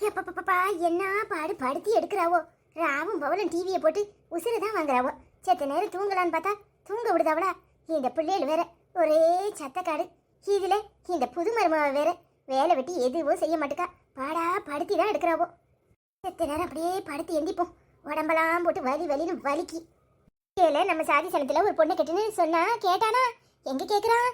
எப்பப்பா என்ன பாடு படுத்தி எடுக்கிறாவோ. ராவும் பவலும் டிவியை போட்டு உசுரை தான் வாங்குறாவோ. செத்த நேரம் தூங்கலான்னு பார்த்தா தூங்க விடுதாவளா. இந்த பிள்ளைகள் வேற ஒரே சத்தக்காடு. இதுல இந்த புது மருமாவை வேற வேலை வெட்டி எதுவும் செய்ய மாட்டுக்கா. பாடா படுத்தி தான் எடுக்கிறாவோ. செத்த நேரம் அப்படியே படுத்து எந்திப்போம். உடம்பெல்லாம் போட்டு வலி வலின்னு வலிக்கு. கேள நம்ம சாதி சனத்துல ஒரு பொண்ணு கெட்டுன்னு சொன்னா கேட்டானா? எங்க கேக்குறான்?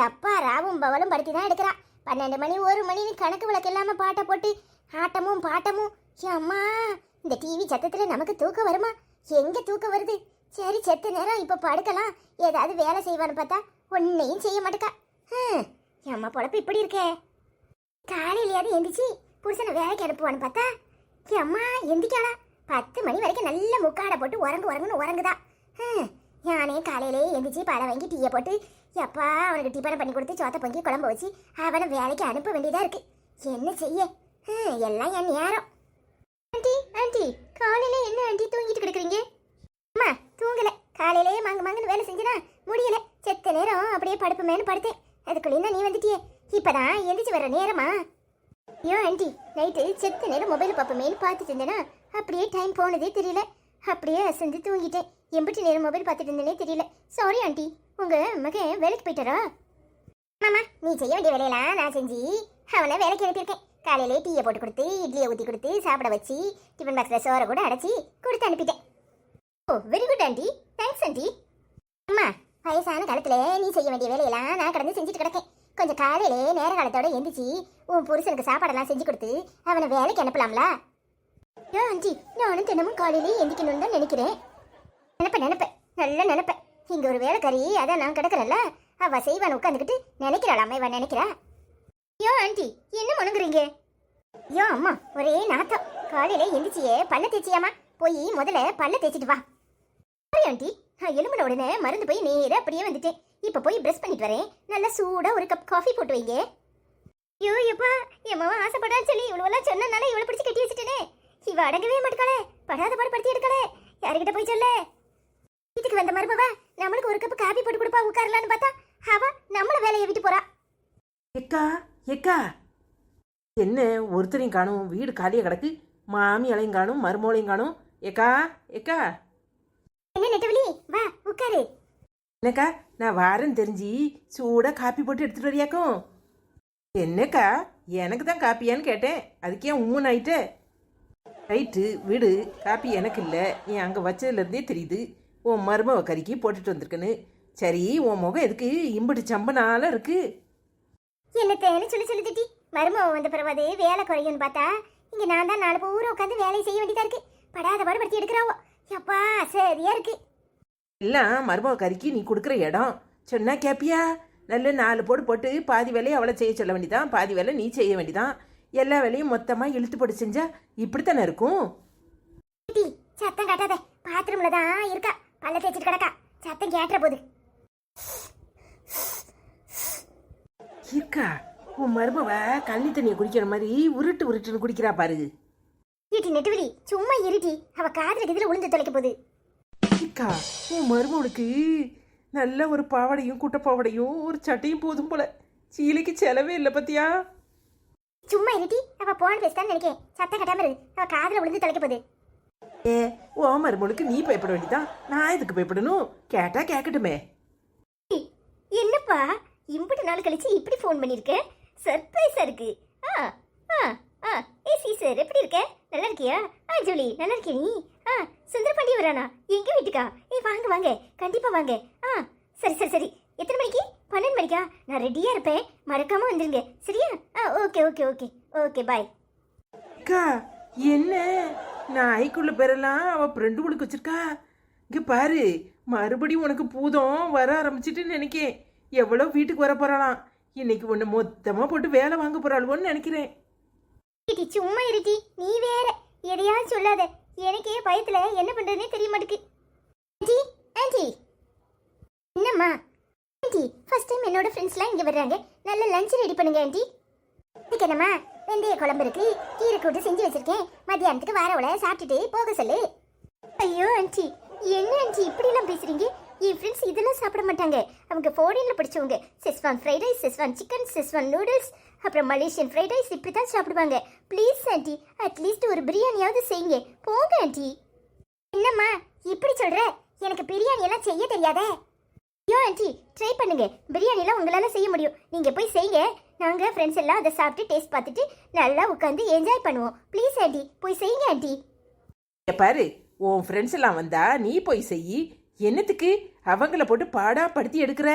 அப்பா ராவும் பவலும் படுத்தி தான் எடுக்கிறான். 12 மணி 1 மணின்னு கணக்கு விளக்கு இல்லாம பாட்டை போட்டு ஆட்டமும் பாட்டமும். அம்மா, இந்த டிவி சத்தத்துல நமக்கு தூக்கம் வருமா? எங்க தூக்கம் வருது? சரி, செத்த நேரம் இப்ப படுக்கலாம், ஏதாவது வேலை செய்வான்னு பார்த்தா ஒன்னையும் செய்ய மாட்டேக்கா. அம்மா பொழப்பு இப்படி இருக்கே. காலையிலயாவது எந்திரிச்சு புருஷனை வேலைக்கு அனுப்புவான்னு பார்த்தா அம்மா எந்திக்காளா 10 மணி வரைக்கும் நல்ல முக்காடை போட்டு உறங்குன்னு உறங்குதா. நானே காலையிலே எந்திரிச்சு பழம் வாங்கி டீயை போட்டு எப்பா அவனுக்கு டிஃபனை பண்ணி கொடுத்து சோத்தை பொங்கி குழம்பு வச்சு அவனை வேலைக்கு அனுப்ப வேண்டியதா இருக்கு. என்ன செய்ய? எல்லாம் என் நேரம். ஆண்டி ஆண்டி, காலையில என்ன ஆண்டி தூங்கிட்டு கிடக்குறீங்க? அம்மா தூங்கல, காலையிலேயே மாங்குன்னு வேலை செஞ்சனா முடியல. செத்த நேரம் அப்படியே படுப்புமேனு படுத்தேன். அதுக்குள்ளே நீ வந்துட்டியே. இப்பதான் எந்திரிச்சு வர நேரமா? ஐயோ ஆண்டி, நைட்டு செத்த நேரம் மொபைல் பார்ப்போமேனு பார்த்துட்டு இருந்தேனா அப்படியே டைம் போனதே தெரியல. அப்படியே அசந்து தூங்கிட்டேன். எம்பிட்டு நேரம் மொபைல் பார்த்துட்டு இருந்தேனே தெரியல. Sorry aunty. உங்க மகன் வேலைக்கு போயிட்டாரா? ஆமாம்மா, நீ செய்ய வேண்டிய வேலையெல்லாம் நான் செஞ்சு அவனை வேலைக்கு அனுப்பியிருக்கேன். காலையிலே டீயை போட்டு கொடுத்து இட்லியை ஊற்றி கொடுத்து சாப்பிட வச்சு டிஃபன் பாக்ஸில் சோறை கூட அடைச்சி கொடுத்து அனுப்பிட்டேன். Oh very good aunty, thanks aunty. அம்மா, வயசான காலத்தில் நீ செய்ய வேண்டிய வேலையெல்லாம் நான் கடந்து செஞ்சுட்டு கிடக்கேன். கொஞ்சம் காலையிலே நேர காலத்தோட எந்திரிச்சு உன் புருஷனுக்கு சாப்பாடெல்லாம் செஞ்சு கொடுத்து அவனை வேலைக்கு அனுப்பலாம்ல? ஐயோ ஆண்டி, நானும் தினமும் காலையிலே எந்திக்கணும்னு தான் நினைக்கிறேன். நினைப்பேன், நல்லா நினைப்பேன். இங்கே ஒரு வேலைக்காரி அதான் நான் கிடக்கிறல்ல, அவ செய்வான் உட்காந்துக்கிட்டு நினைக்கிறாளாமே இவன் நினைக்கிறா. ஐயோ ஆண்டி, என்ன முணுங்குறீங்க? ஐயோ அம்மா, ஒரே நாத்தம். காலையில எந்திரிச்சியே பல்ல தேய்ச்சியாமா? போய் முதல்ல பல்ல தேய்ச்சிட்டு வா. சாரி ஆண்டி, நான் எலும்புன உடனே மருந்து போய் நேராக அப்படியே வந்துட்டேன். இப்போ போய் ப்ரெஷ் பண்ணிட்டு வரேன். நல்லா சூடா ஒரு கப் காஃபி போட்டு வைங்க. ஐயோ எப்பா, எம்மாவா ஆசைப்படான்னு சொல்லி இவ்வளோலாம் சொன்னனால இவ்வளோ பிடிச்சி கட்டி வச்சுட்டேனே. இவ அடங்கவே மாட்டுக்காளே, படாத பாடு படுத்தி எடுக்கலே. யாருக்கிட்ட போய் சொல்ல? வீட்டுக்கு வந்த மருமவா நம்மளுக்கு ஒரு கப் காபி போட்டு கொடுப்பா உட்காரலான்னு பார்த்தா அவ நம்மள வேலையை விட்டு போறா. எக்கா என்ன ஒருத்தரையும் காணும், வீடு காலியா கிடக்கு. மாமியாலையும் காணும், மருமோளையும் காணும். எக்கா என்ன நெட்டவலி, வா உட்காரு. என்னக்கா, நான் வாரேன்னு தெரிஞ்சு சூடா காப்பி போட்டு எடுத்துட்டு வரியாக்கும். என்னக்கா, எனக்கு தான் காப்பியான்னு கேட்டேன், அதுக்கே உம்முன்னு ஆயிட்டு. ரைட்டு வீடு காப்பி எனக்கு இல்லை, நீ அங்கே வச்சதுலேருந்தே தெரியுது உன் மருமவ கறிக்கு போட்டுட்டு வந்திருக்குன்னு. சரி, உன் முகம் எதுக்கு இம்புட்டு சம்பனால இருக்கு? என்னத்தேன்னு சொல்லி திட்டி மருமவ வந்த பிறவாது வேலை குறையும்னு பார்த்தா இங்க நான் தான் 4 பூரா உட்காந்து வேலையை செய்ய வேண்டியதா இருக்கு. படாத பாடு படுத்தி எடுக்கிறாவோ. எப்பா சரியா இருக்கு. எல்லாம் மருமவ கறிக்கு நீ கொடுக்குற இடம் சொன்னா கேப்பியா? நல்ல 4 போடு போட்டு பாதி வேலையை அவளை செய்ய சொல்ல வேண்டியதான், பாதி வேலை நீ செய்ய வேண்டியதான். எல்லா வேலையும் மொத்தமாக இழுத்து போட்டு செஞ்சா இப்படித்தானே இருக்கும். சத்தம் காட்டாத, பாத்ரூம்ல தான் இருக்கா, பல்ல தேய்ச்சிட்டு கிடக்கா. சத்தம் கேட்டுற போது இருக்கா உன் மருமவ கள்ளி தண்ணியை குடிக்கிற மாதிரி உருட்டுன்னு குடிக்கிறா பாரு. ஈட்டி நெட்டுவிலி சும்மா இருட்டி, அவ காதுல கிதில உளுந்து தொலைக்க போகுது. இருக்கா உன் மருமவனுக்கு நல்ல ஒரு பாவடையும் குட்டப்பாவடையும் ஒரு சட்டையும் போதும் போல. சீலைக்கு செலவே இல்லை பத்தியா? சும்மா இருட்டி, அவ போன பேசுதான்னு நினைக்கேன். சத்தம் கட்டாம இரு, அவ காதுல உளுந்து தொலைக்க போகுது. ஓ மருமவனுக்கு நீ பயப்பட வேண்டியதான், நான் எதுக்கு பயப்படணும்? கேட்டா கேட்கட்டுமே. என்னப்பா இம்புட்டு நாள் கழிச்சு இப்படி ஃபோன் பண்ணிருக்க? சர்ப்ரைஸா இருக்கு. சீசர் எப்படி இருக்க? நல்லா இருக்கியா? ஜூலி நல்லா இருக்கியா நீ? சுந்தர பாண்டி வரானா? எங்க வீட்டுக்கா? வாங்க வாங்க, கண்டிப்பா வாங்க. சரி எத்தனை மணிக்கு? 12 மணிக்கா? நான் ரெடியா இருப்பேன், மறக்காம வந்துருங்க சரியா? Okay bye. அக்கா என்ன நாய்க்குள்ள பேரெல்லாம் அவ ஃப்ரெண்டுகளுக்கு வச்சிருக்கா. இங்க பாரு, மறுபடியும் உனக்கு பூதம் வர ஆரம்பிச்சிட்டு நினைக்கேன். எவ்வளோ வீட்டுக்கு வர போறாளாம். இன்னைக்கு ஒன்று மொத்தமாக போட்டு வேலை வாங்க போறாளுவோன்னு நினைக்கிறேன். சும்மா இருட்டி, நீ வேற எதையாவது சொல்லாத. எனக்கே பயத்துல என்ன பண்றதுனே தெரிய மாட்டேங்குது. ஆண்டி என்னம்மா? ஆண்டி ஃபர்ஸ்ட் டைம் என்னோட ஃப்ரெண்ட்ஸ்லாம் இங்கே வர்றாங்க, நல்ல லஞ்ச் ரெடி பண்ணுங்க ஆண்டி. இதுக்கு என்னம்மா, வெந்தய குழம்பு இருக்கு, கீரை கூட்டு செஞ்சு வச்சிருக்கேன், மத்தியானத்துக்கு வாரவளை சாப்பிட்டுட்டு போக சொல்லு. ஐயோ ஆண்டி, என்ன ஆண்டி இப்படி எல்லாம் பேசுறீங்க? என் ஃப்ரெண்ட்ஸ் இதெல்லாம் சாப்பிட மாட்டாங்க. அவங்க ஃபாரின்ல படிச்சவங்க. Schezwan fried rice, schezwan chicken, schezwan noodles, அப்புறம் மலேசியன் ஃப்ரைட் ரைஸ் இப்படி தான் சாப்பிடுவாங்க. ப்ளீஸ் ஆண்டி, அட்லீஸ்ட் ஒரு பிரியாணியாவது செய்யுங்க. போங்க ஆண்டி. என்னம்மா இப்படி சொல்ற? எனக்கு பிரியாணி எல்லாம் செய்ய தெரியாதே. ஐயோ ஆண்டி, ட்ரை பண்ணுங்க. பிரியாணிலாம் உங்களால செய்ய முடியும். நீங்க போய் செய்யுங்க. நாங்க ஃப்ரெண்ட்ஸ் எல்லாம் அதை சாப்பிட்டு டேஸ்ட் பார்த்துட்டு நல்லா உட்காந்து என்ஜாய் பண்ணுவோம். ப்ளீஸ் ஆண்டி, போய் செய்யுங்க ஆண்டி. இங்க பாரு, உன் ஃப்ரெண்ட்ஸ் எல்லாம் வந்தா நீ போய் செய். என்னத்துக்கு அவங்கள போட்டு பாடா படுத்தி எடுக்கிற?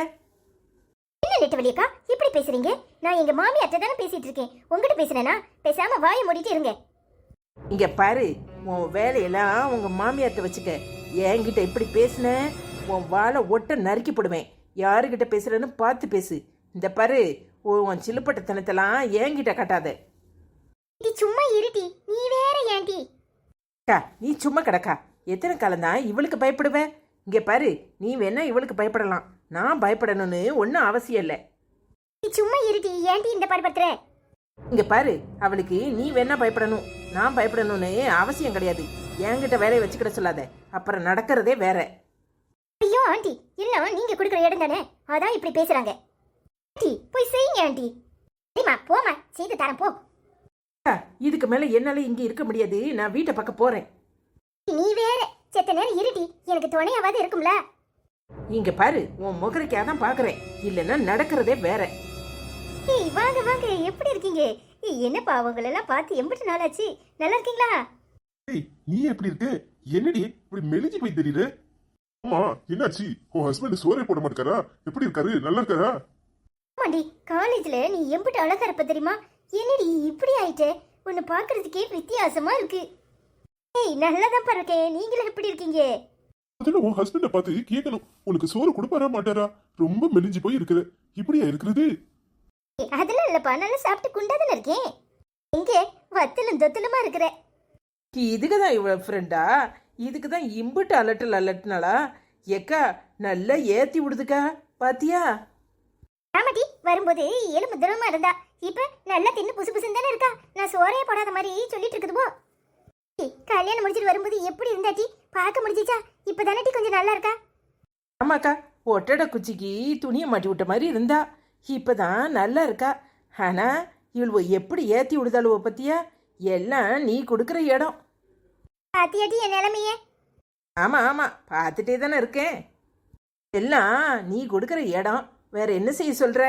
என்ன நெட்டவழியக்கா இப்படி பேசுறீங்க? நான் எங்க மாமியார்ட்ட தானே பேசிட்டு இருக்கேன். உங்ககிட்ட பேசுறேனா? பேசாம வாயை மூடிட்டு இருங்க. இங்க பாரு, உன் வேலையெல்லாம் உங்க மாமியார்ட்ட வச்சுக்க. என்கிட்ட இப்படி பேசுன உன் வாழை ஒட்ட நறுக்கி போடுவேன். யாருக்கிட்ட பேசுறேன்னு பார்த்து பேசு. இந்த பாரு, உன் சிலுப்பட்டத்தனத்தெல்லாம் என்கிட்ட காட்டாத. இது சும்மா இருட்டி. நீ வேற ஏண்டி? அக்கா, நீ சும்மா கிடக்கா. எத்தனை காலம்தான் இவளுக்கு பயப்படுவ? இங்க பாரு, நீ வேணா இவளுக்கு பயப்படலாம். நான் பயப்படணும்னு ஒன்றும் அவசியம் இல்லை. நீ சும்மா இருட்டி. ஏண்டி இந்த பாடுபடுத்துற? இங்க பாரு, அவளுக்கு நீ வேணா பயப்படணும், நான் பயப்படணும்னு அவசியம் கிடையாது. என்கிட்ட வேலையை வச்சுக்கிட சொல்லாத, அப்புறம் நடக்கிறதே வேற. ஐயோ ஆண்டி, எல்லாம் நீங்க கொடுக்குற இடம் தானே, அதான் இப்படி பேசுறாங்க. ஆண்டி போய் செய்யுங்க ஆண்டி. சரிம்மா, போமா, செய்து தரேன் போ. அக்கா, இதுக்கு மேல என்னால இங்க இருக்க முடியாது. நான் வீட்டை பக்கம் போறேன். நீ வேற செத்த நேரம் இருட்டி. எனக்கு துணையாவது இருக்கும்ல. இங்க பாரு, உன் முகரைக்காக தான் பாக்குறேன், இல்லைன்னா நடக்கிறதே வேற. ஏய் வாங்க வாங்க, எப்படி இருக்கீங்க? என்னப்பா அவங்களெல்லாம் பார்த்து எம்பிட்டு நாளாச்சு. நல்லா இருக்கீங்களா? ஏய், நீ எப்படி இருக்க? என்னடி இப்படி மெலிஞ்சு போய் தெரியுது? ஆமா, என்னாச்சு? உன் ஹஸ்பண்ட் சோறே போட மாட்டாரா? எப்படி இருக்காரு? நல்லா இருக்காரா? ஆமாண்டி, காலேஜ்ல நீ எம்பிட்டு அழகா இருப்ப தெரியுமா? என்னடி இப்படி ஆயிட்டே? உன்னை பார்க்கறதுக்கே வித்தியாசமா இருக்கு. ஏய் நல்லதான் இருக்கேன். நீங்களும் எப்படி இருக்கீங்க? அதுல உன் ஹஸ்பண்ட பார்த்து கேட்கணும், உனக்கு சோறு கொடுப்பாரா மாட்டாரா? ரொம்ப மெலிஞ்சு போய் இருக்கிற. இப்படியா இருக்கிறது? அதெல்லாம் இல்லப்பா, நல்லா சாப்பிட்டு குண்டாதானே இருக்கேன். எங்க வத்தலும் தொத்தலுமா இருக்கிற. இதுக்குதான் இவ்வளவு ஃப்ரெண்டா? இதுக்குதான் இம்புட்டு அலட்டுனாளா? ஏக்கா, நல்லா ஏத்தி விடுதுக்கா, பாத்தியா? ஆமாட்டி, வரும்போது எலும்பு தினமா இருந்தா, இப்ப நல்லா தின்னு புசு புசுன்னு தானே இருக்கா. நான் சோறையே போடாத மாதிரி சொல்லிட்டு இருக்குதுவோ. கல்யாணம் முடிச்சிட்டு வரும்போது எப்படி இருந்தாட்டி? பார்க்க முடிஞ்சிச்சா? இப்பதானே கொஞ்சம் நல்லா இருக்கா. ஆமாக்கா, ஒட்டடை குச்சிக்கு துணியை மாட்டி விட்ட மாதிரி இருந்தா. இப்பதான் நல்லா இருக்கா. ஆனா இவளுவ எப்படி ஏத்தி விடுதாளுவோ பத்தியா? எல்லாம் நீ கொடுக்குற இடம். பாத்தியாட்டி என் நிலைமையே? ஆமா ஆமா, பார்த்துட்டே தானே இருக்கேன். எல்லாம் நீ கொடுக்குற இடம். வேற என்ன செய்ய சொல்ற?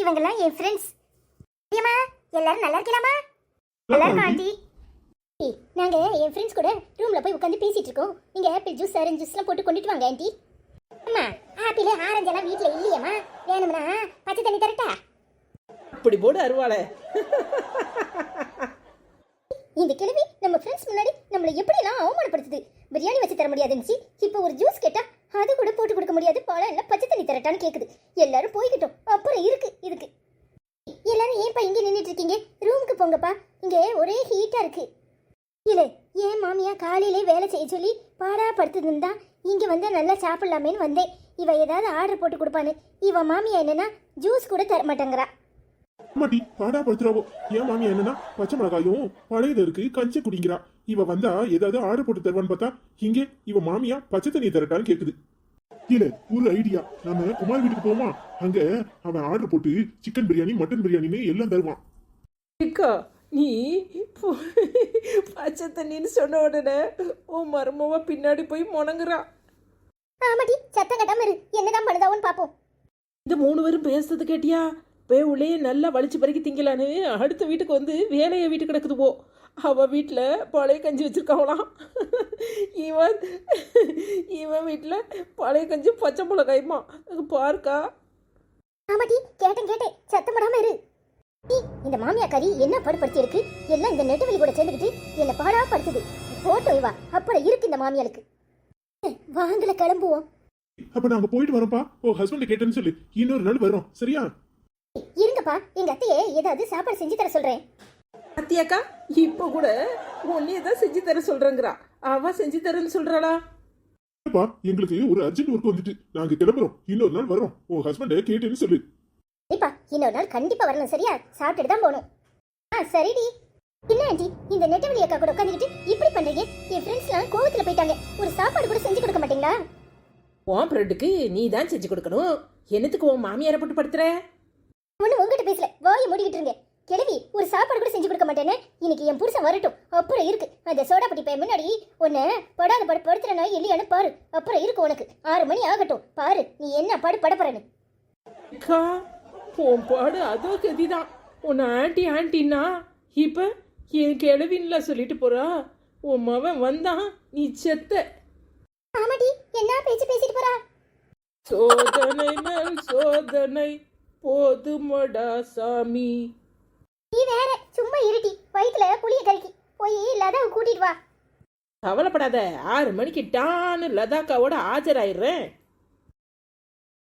இவங்கெல்லாம் என் ஃப்ரெண்ட்ஸ். எல்லாரும் நல்லா இருக்கலாமா? நல்லா இருக்கா ஆண்டி? நாங்க என் ஃப்ரெண்ட்ஸ் கூட ரூம்ல போய் உட்காந்து பேசிட்டு இருக்கோம். நீங்க ஆப்பிள் ஜூஸ், ஆரஞ்சு ஜூஸ்லாம் போட்டு கொண்டுட்டு வாங்க ஆண்டி. அம்மா, ஆப்பிள் ஆரஞ்சு எல்லாம் வீட்ல இல்லையம்மா. வேணும்னா பச்சை தண்ணி தரட்டா? அப்படி போடு அருவாளை. இந்த கிழவி நம்ம ஃப்ரெண்ட்ஸ் முன்னாடி நம்மளை எப்படிலாம் அவமானப்படுத்துது. பிரியாணி வச்சு தர முடியாதுன்னு இப்போ ஒரு ஜூஸ் கேட்டா அது கூட போட்டு கொடுக்க முடியாது. பழம் இல்லை பச்சை தண்ணி தரட்டான்னு கேக்குது. எல்லாரும் போய்கிட்டோம், அப்புறம் இருக்கு இதுக்கு. எல்லாரும் ஏன்பா இங்கே நின்றுட்டு இருக்கீங்க? ரூமுக்கு போங்கப்பா, இங்கே ஒரே ஹீட்டா இருக்கு. இல்லை, ஏன் மாமியா காலையிலே வேலை செய்ய சொல்லி பாடா படுத்துருந்தா இங்கே வந்தால் நல்லா சாப்பிடலாமேன்னு வந்தேன். இவ ஏதாவது ஆர்டர் போட்டு கொடுப்பான்னு. இவ மாமியா என்னன்னா ஜூஸ் கூட தர மாட்டேங்கிறா. மாட்டி பாடா படுத்துறாவோ. ஏன் மாமியா என்னன்னா பச்சை மிளகாயும் பழையது இருக்கு கஞ்சி குடிங்கிறா. இவ வந்தா ஏதாவது ஆர்டர் போட்டு தருவான்னு பார்த்தா இங்க இவ மாமியா பச்சை தண்ணியை தரட்டான்னு கேக்குது. இல்ல, ஒரு ஐடியா. நம்ம குமார் வீட்டுக்கு போவோமா? அங்க அவன் ஆர்டர் போட்டு சிக்கன் பிரியாணி, மட்டன் பிரியாணின்னு எல்லாம் தருவான். அக்கா, நீ பச்சை தண்ணின்னு சொன்ன உடனே உன் மருமவ பின்னாடி போய் முணங்குறா. ஆமாடி, சத்தம் கட்டாம இரு. என்னதான் பண்ணுதாவோன்னு பாப்போம். இந்த 3 பேரும் பேசுறது கேட்டியா? உள்ளே நல்லா வலிச்சு பறிக்கி திங்கலான்னு அடுத்த வீட்டுக்கு வந்து வேலையை வீட்டு கிடக்குது போ. அவ வீட்டில் பழைய கஞ்சி வச்சிருக்காவலாம். இவன் வீட்டில் பழைய கஞ்சி பச்சை மிளகாயுமா பார்க்கா. ஆமாடி, கேட்டேன். சத்தம் படாம இரு. இந்த மாமியா கறி என்ன படுப்படுத்தி இருக்கு. எல்லாம் இந்த நெட்டு வெளி கூட சேர்ந்துக்கிட்டு என்ன பாடா படுத்துது. போட்டோ இவா அப்புறம் இருக்கு இந்த மாமியாளுக்கு. வாங்கல கிளம்புவோம். அப்ப நாங்க போயிட்டு வரோம்ப்பா. ஓ ஹஸ்பண்ட் கேட்டேன்னு சொல்லு, இன்னொரு நாள் வரோம், சரியா? இருங்கப்பா, எங்க அத்தையே ஏதாவது சாப்பாடு செஞ்சு தர சொல்றேன். அத்தியாக்கா, இப்போ கூட உன்னையே தான் செஞ்சு தர சொல்றேங்கிறா. அவ செஞ்சு தரேன்னு சொல்றாளா? எங்களுக்கு ஒரு அர்ஜென்ட் ஒர்க் வந்துட்டு நாங்க கிளம்புறோம். இன்னொரு நாள் வரோம். உன் ஹஸ்பண்ட் கேட்டேன்னு சொல்லு. சரிப்பா, இன்னொரு நாள் கண்டிப்பா வரணும், சரியா? சாப்பிட்டுட்டு தான் போகணும். சரிடி. என்ன ஆண்டி, இந்த நெட்டவெளி அக்கா கூட உட்காந்துக்கிட்டு இப்படி பண்றீங்க? என் ஃப்ரெண்ட்ஸ்லாம் கோவத்துல போயிட்டாங்க. ஒரு சாப்பாடு கூட செஞ்சு கொடுக்க மாட்டீங்களா? உன் ஃப்ரெண்டுக்கு நீ தான் செஞ்சு கொடுக்கணும். என்னத்துக்கு உன் மாமியாரை போட்டு படுத்துற? ஒண்ணு உங்ககிட்ட பேசல, வாயை மூடிக்கிட்டு இருங்க. கிழவி ஒரு சாப்பாடு கூட செஞ்சு கொடுக்க மாட்டேன்னு இன்னைக்கு என் புருஷன் வரட்டும், அப்புறம் இருக்கு. அந்த சோடா பட்டி பையன் முன்னாடி உன்னை படாத படுத்துறனா இல்லையான்னு பாரு, அப்புறம் இருக்கு உனக்கு. 6 மணி ஆகட்டும், பாரு நீ என்ன படப்பறன்னு. அக்கா, உன் பாடு அதோ கதிதான். உன்னை ஆண்டி ஆண்டின்னா இப்ப என் கிழவின்ல சொல்லிட்டு போறா. உன் மவன் வந்தான், நீ செத்த. ஆமாடி, என்ன பேச்சு பேசிட்டு போறா? சோதனை மேல் சோதனை போதுமடா சாமி. நீ வேற சும்மா இருட்டி, வயித்துல புளிய கலக்கி போய் லதாவை கூட்டிட்டு வா. கவலைப்படாத, 6 மணிக்கு டான்னு லதாக்காவோட ஆஜராயிடுறேன்.